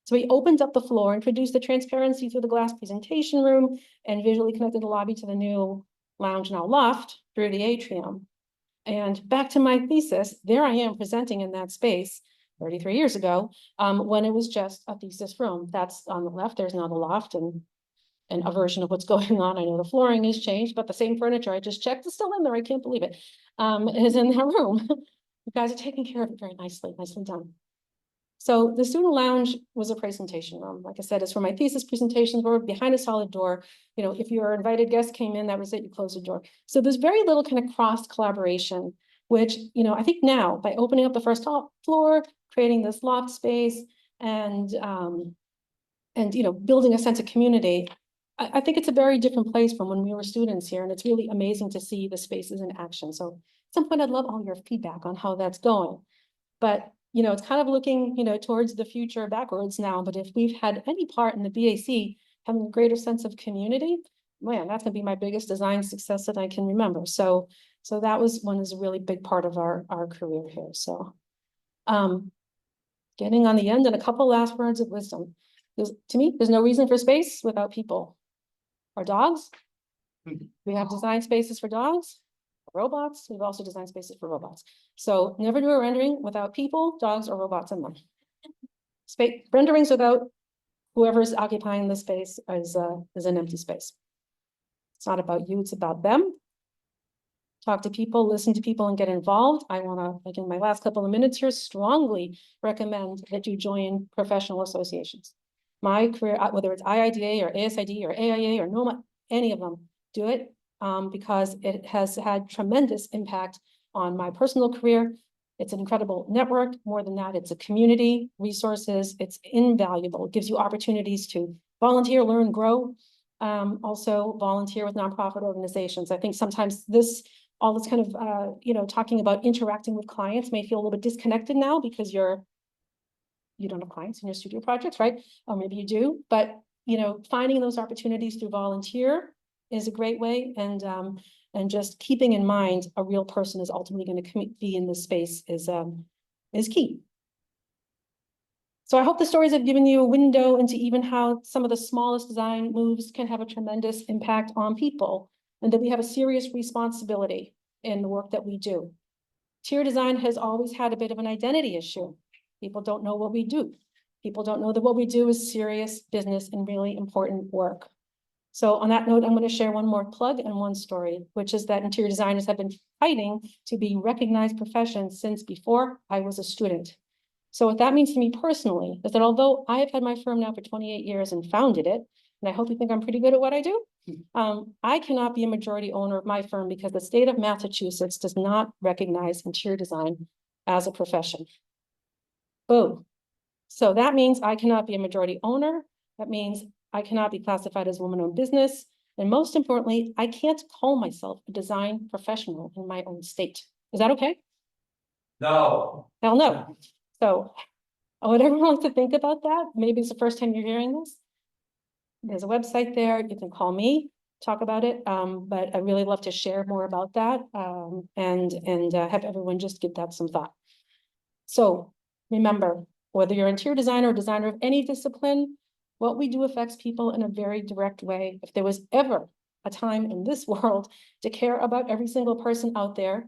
So we opened up the floor, introduced the transparency through the glass presentation room, and visually connected the lobby to the new lounge, now loft, through the atrium. And back to my thesis, there I am presenting in that space, 33 years ago, when it was just a thesis room. That's on the left. There's now the loft and a version of what's going on. I know the flooring has changed, but the same furniture I just checked is still in there. I can't believe it. Is in that room. You guys are taking care of it very nicely done. So the student lounge was a presentation room. Like I said, it's where my thesis presentations were, behind a solid door. You know, if your invited guest came in, that was it, you closed the door. So there's very little kind of cross collaboration, which, you know, I think now by opening up the first top floor, creating this loft space and you know, building a sense of community, I think it's a very different place from when we were students here, and it's really amazing to see the spaces in action. So at some point, I'd love all your feedback on how that's going. But you know, it's kind of looking, you know, towards the future backwards now. But if we've had any part in the BAC having a greater sense of community, man, that's gonna be my biggest design success that I can remember. So that was one is a really big part of our career here. So getting on the end and a couple last words of wisdom. To me, there's no reason for space without people. Or dogs. We have design spaces for dogs. Robots, we've also designed spaces for robots. So never do a rendering without people, dogs, or robots in them. Renderings without whoever's occupying the space is an empty space. It's not about you, it's about them. Talk to people, listen to people, and get involved. I want to, like in my last couple of minutes here, strongly recommend that you join professional associations. My career, whether it's IIDA or ASID or AIA or NOMA, any of them, do it. Because it has had tremendous impact on my personal career. It's an incredible network. More than that, it's a community, resources. It's invaluable. It gives you opportunities to volunteer, learn, grow. Also volunteer with nonprofit organizations. I think sometimes all this kind of, you know, talking about interacting with clients may feel a little bit disconnected now because you don't have clients in your studio projects, right? Or maybe you do, but you know, finding those opportunities through volunteer is a great way, and just keeping in mind a real person is ultimately going to be in this space is key. So I hope the stories have given you a window into even how some of the smallest design moves can have a tremendous impact on people, and that we have a serious responsibility in the work that we do. Interior design has always had a bit of an identity issue. People don't know what we do. People don't know that what we do is serious business and really important work. So on that note, I'm going to share one more plug and one story, which is that interior designers have been fighting to be recognized profession since before I was a student. So what that means to me personally is that although I have had my firm now for 28 years and founded it, and I hope you think I'm pretty good at what I do, I cannot be a majority owner of my firm because the state of Massachusetts does not recognize interior design as a profession. Boom. So that means I cannot be a majority owner. That means I cannot be classified as woman-owned business. And most importantly, I can't call myself a design professional in my own state. Is that okay? No. Hell no. So I would everyone wants to think about that. Maybe it's the first time you're hearing this. There's a website there. You can call me, talk about it. But I really love to share more about that and have everyone just give that some thought. So remember, whether you're an interior designer or designer of any discipline, what we do affects people in a very direct way. If there was ever a time in this world to care about every single person out there,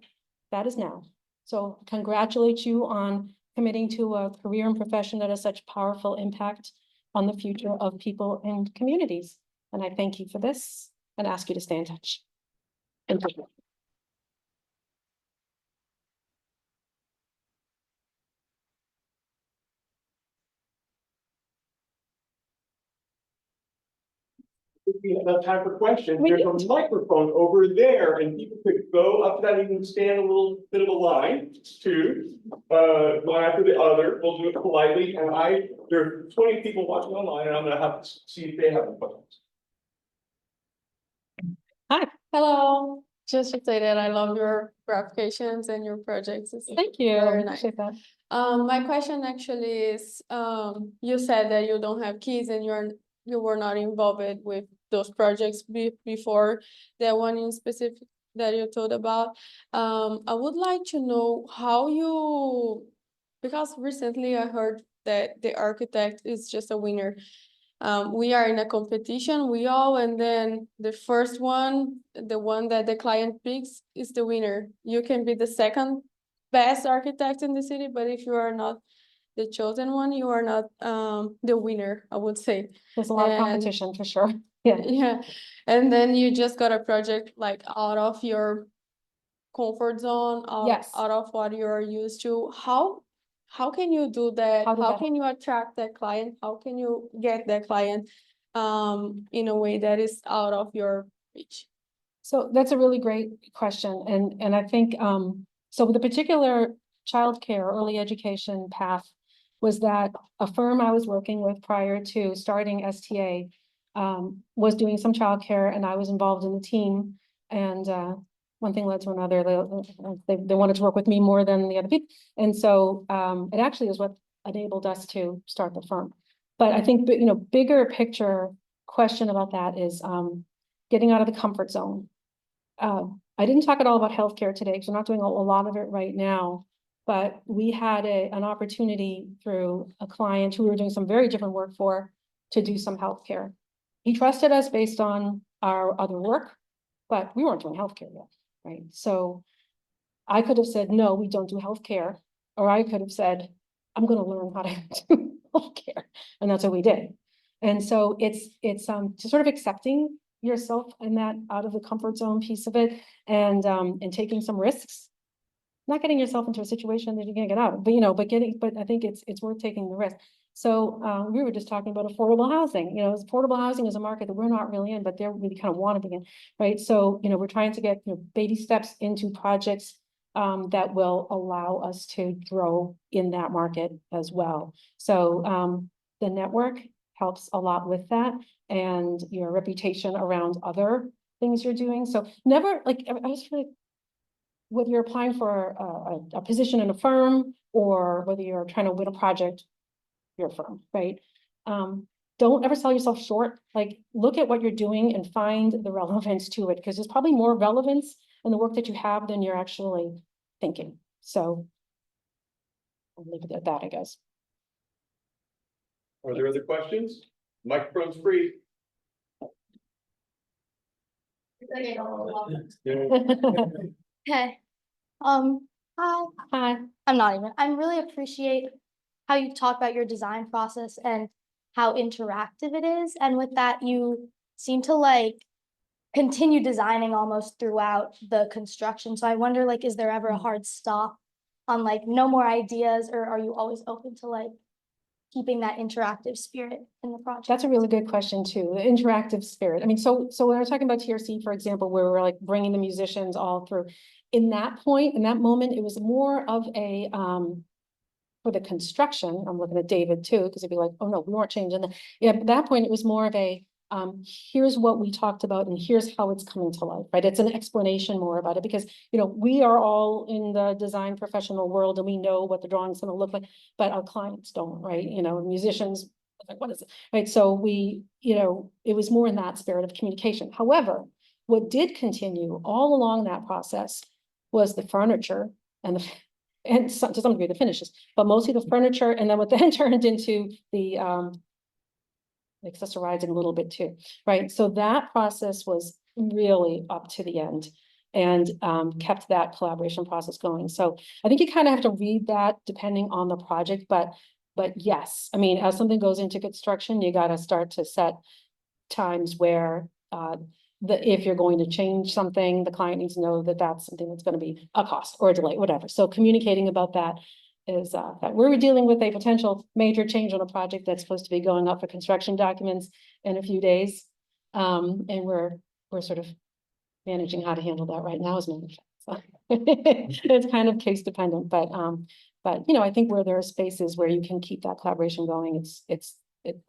that is now. So congratulate you on committing to a career and profession that has such powerful impact on the future of people and communities. And I thank you for this and ask you to stay in touch. Thank you. We have time for questions. We There's do. a microphone over there, and people could go up to that, even stand a little bit of a line too. One after the other. We'll do it politely. And there are 20 people watching online, and I'm gonna have to see if they have any questions. Hi. Hello, just to say that I love your applications and your projects. It's Thank you. very nice. Appreciate that. My question actually is, you said that you don't have kids and you were not involved with those projects before the one in specific that you told about. I would like to know how because recently I heard that the architect is just a winner. We are in a competition, and then the first one, the one that the client picks, is the winner. You can be the second best architect in the city, but if you are not the chosen one, you are not the winner, I would say. There's a lot of And- competition for sure. Yeah. Yeah, and then you just got a project like out of your comfort zone, Yes. out of what you're used to. How can you do that? How did How that- can you attract that client? How can you get that client in a way that is out of your reach? So that's a really great question, and I think, so with the particular childcare, early education path was that a firm I was working with prior to starting STA was doing some childcare, and I was involved in the team, and one thing led to another. They wanted to work with me more than the other people, and so it actually is what enabled us to start the firm. But I think, you know, bigger picture question about that is getting out of the comfort zone. I didn't talk at all about healthcare today because we're not doing a lot of it right now. But we had an opportunity through a client who we were doing some very different work for to do some healthcare. He trusted us based on our other work, but we weren't doing healthcare yet, right? So I could have said, no, we don't do healthcare. Or I could have said, I'm going to learn how to do healthcare. And that's what we did. And so it's just sort of accepting yourself in that out of the comfort zone piece of it and taking some risks. Not getting yourself into a situation that you can't get out of, but you know, but I think it's worth taking the risk. So we were just talking about affordable housing. You know, affordable housing is a market that we're not really in, but they're really kind of want to be in, right? So, you know, we're trying to get, you know, baby steps into projects that will allow us to grow in that market as well. So the network helps a lot with that, and your reputation around other things you're doing. So never, like, I was really, whether you're applying for a position in a firm or whether you're trying to win a project, your firm, right? Don't ever sell yourself short. Like, look at what you're doing and find the relevance to it, because there's probably more relevance in the work that you have than you're actually thinking. So I'll leave it at that, I guess. Are there other questions? Microphone's free. Okay. Hi, Hi. I really appreciate how you talk about your design process and how interactive it is. And with that, you seem to like continue designing almost throughout the construction. So I wonder, like, is there ever a hard stop on like no more ideas, or are you always open to like keeping that interactive spirit in the project? That's a really good question too, the interactive spirit. I mean, so when we're talking about TRC, for example, where we're like bringing the musicians all through, in that point, in that moment, it was more of a, for the construction, I'm looking at David too, because it'd be like, oh no, we weren't changing that. Yeah, at that point, it was more of a, here's what we talked about and here's how it's coming to life, right? It's an explanation more about it because, you know, we are all in the design professional world and we know what the drawing's gonna look like, but our clients don't, right? You know, musicians, like, what is it, right? So we, you know, it was more in that spirit of communication. However, what did continue all along that process was the furniture and to some degree the finishes, but mostly the furniture, and then what then turned into the accessorizing a little bit too, right? So that process was really up to the end and kept that collaboration process going. So I think you kind of have to read that depending on the project, but yes, I mean, as something goes into construction, you got to start to set times where if you're going to change something, the client needs to know that that's something that's going to be a cost or a delay, whatever. So communicating about that is that we're dealing with a potential major change on a project that's supposed to be going up for construction documents in a few days. And we're sort of managing how to handle that right now as management. So it's kind of case dependent, but you know, I think where there are spaces where you can keep that collaboration going,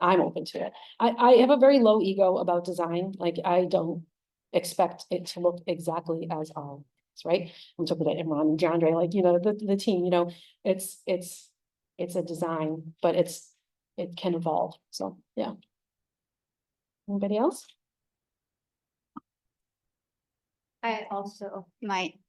I'm open to it. I have a very low ego about design. Like, I don't expect it to look exactly as ours, right? I'm talking about Imran and Jandre, like, you know, the team, you know, it's a design, but it can evolve. So, yeah. Anybody else? I also might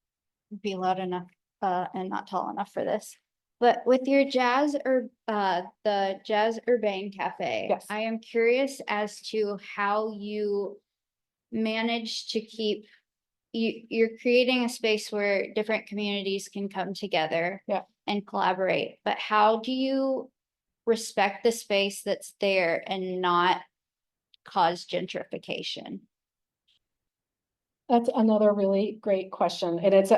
be loud enough and not tall enough for this. But with your the Jazz Urbane Cafe, Yes. I am curious as to how you manage to keep you're creating a space where different communities can come together. Yeah. and collaborate, but how do you respect the space that's there and not cause gentrification? That's another really great question. And it's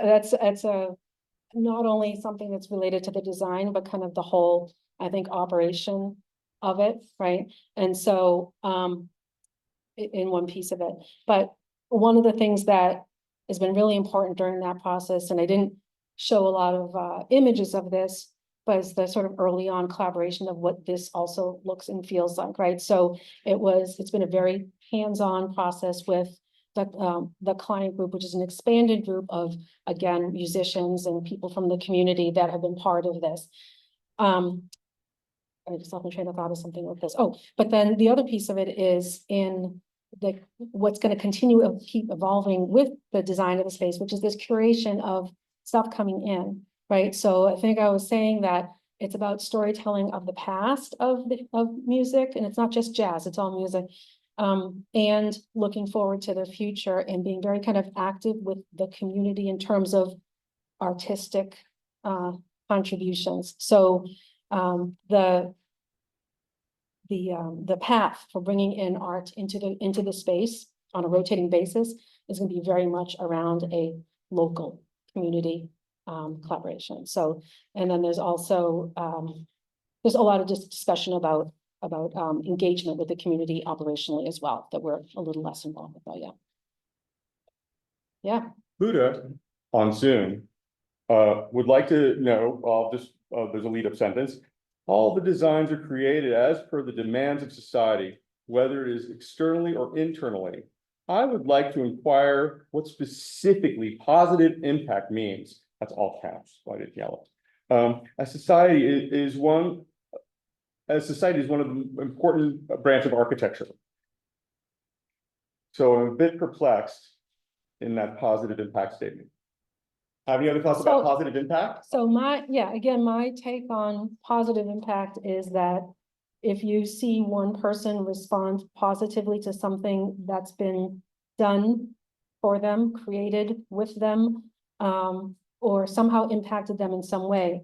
not only something that's related to the design, but kind of the whole, I think, operation of it, right? And so, in one piece of it, but one of the things that has been really important during that process, and I didn't show a lot of images of this, but it's the sort of early on collaboration of what this also looks and feels like, right? So it's been a very hands-on process with the client group, which is an expanded group of, again, musicians and people from the community that have been part of this. I just lost my train of thought of something like this. Oh, but then the other piece of it is in what's going to continue to keep evolving with the design of the space, which is this curation of stuff coming in, right? So I think I was saying that it's about storytelling of the past of music, and it's not just jazz, it's all music. And looking forward to the future and being very kind of active with the community in terms of artistic contributions. So the path for bringing in art into the space on a rotating basis is going to be very much around a local community collaboration. So, and then there's also there's a lot of discussion about engagement with the community operationally as well, that we're a little less involved with, but yeah. Buddha on Zoom would like to know, there's a lead up sentence. All the designs are created as per the demands of society, whether it is externally or internally. I would like to inquire what specifically positive impact means. That's all caps, so I didn't yell it. As society is one of the important branch of architecture. So I'm a bit perplexed in that positive impact statement. Have any other thoughts about positive impact? So my take on positive impact is that if you see one person respond positively to something that's been done for them, created with them, or somehow impacted them in some way,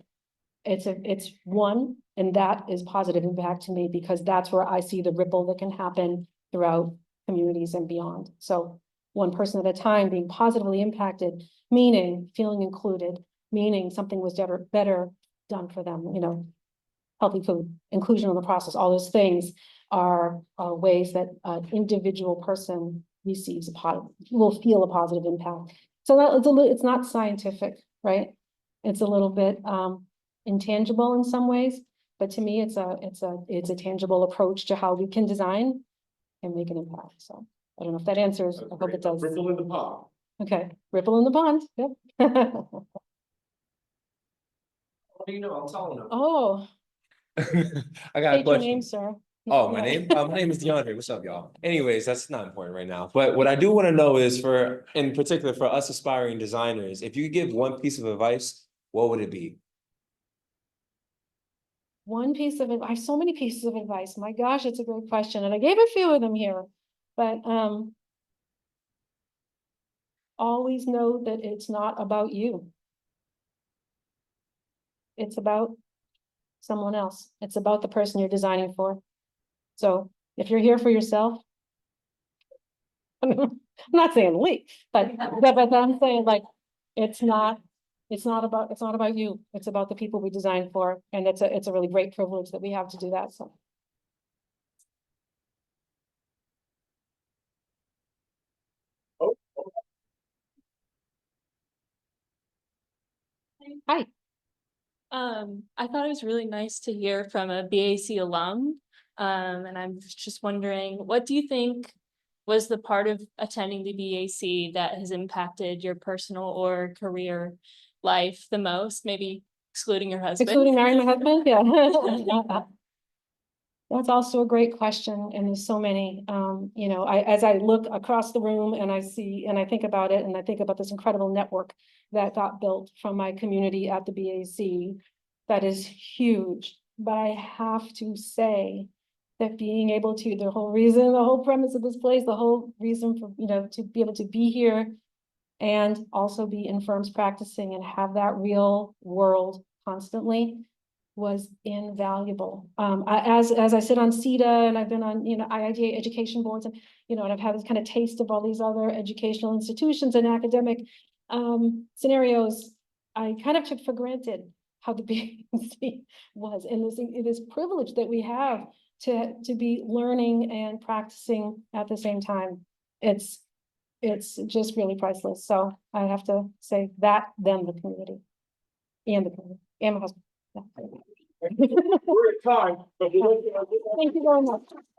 it's one, and that is positive impact to me, because that's where I see the ripple that can happen throughout communities and beyond. So one person at a time being positively impacted, meaning feeling included, meaning something was better done for them, healthy food, inclusion in the process, all those things are ways that an individual person receives will feel a positive impact. So that it's not scientific, right? It's a little bit intangible in some ways, but to me, it's a tangible approach to how we can design and make an impact. So I don't know if that answers. I hope it does. Ripple in the pond. Okay, ripple in the pond. Yep. What do you know? I'm telling them. Oh, I got a state your name, question. sir. Oh, my Yeah. name? My name is DeAndre. What's up, y'all? Anyways, that's not important right now. But what I do want to know is in particular, for us aspiring designers, if you could give one piece of advice, what would it be? One piece of advice, I have so many pieces of advice. My gosh, it's a great question. And I gave a few of them here, but always know that it's not about you. It's about someone else. It's about the person you're designing for. So if you're here for yourself, I'm not saying leave, but I'm saying, like, it's not about you. It's about the people we design for. And it's a really great privilege that we have to do that. So. Hi. I thought it was really nice to hear from a BAC alum. And I'm just wondering, what do you think was the part of attending the BAC that has impacted your personal or career life the most? Maybe excluding your husband. Excluding marrying my husband, yeah. That's also a great question, and there's so many, as I look across the room and I see, and I think about it, and I think about this incredible network that got built from my community at the BAC, that is huge. But I have to say that being able to, the whole premise of this place, the whole reason for, to be able to be here and also be in firms practicing and have that real world constantly was invaluable. As I sit on CETA and I've been on, IIDA education boards and, and I've had this kind of taste of all these other educational institutions and academic scenarios, I kind of took for granted how the BAC was, and this privilege that we have to be learning and practicing at the same time. It's just really priceless. So I have to say that, them, the community, and my husband. Yeah. We're at time, but we'll. Thank you very much.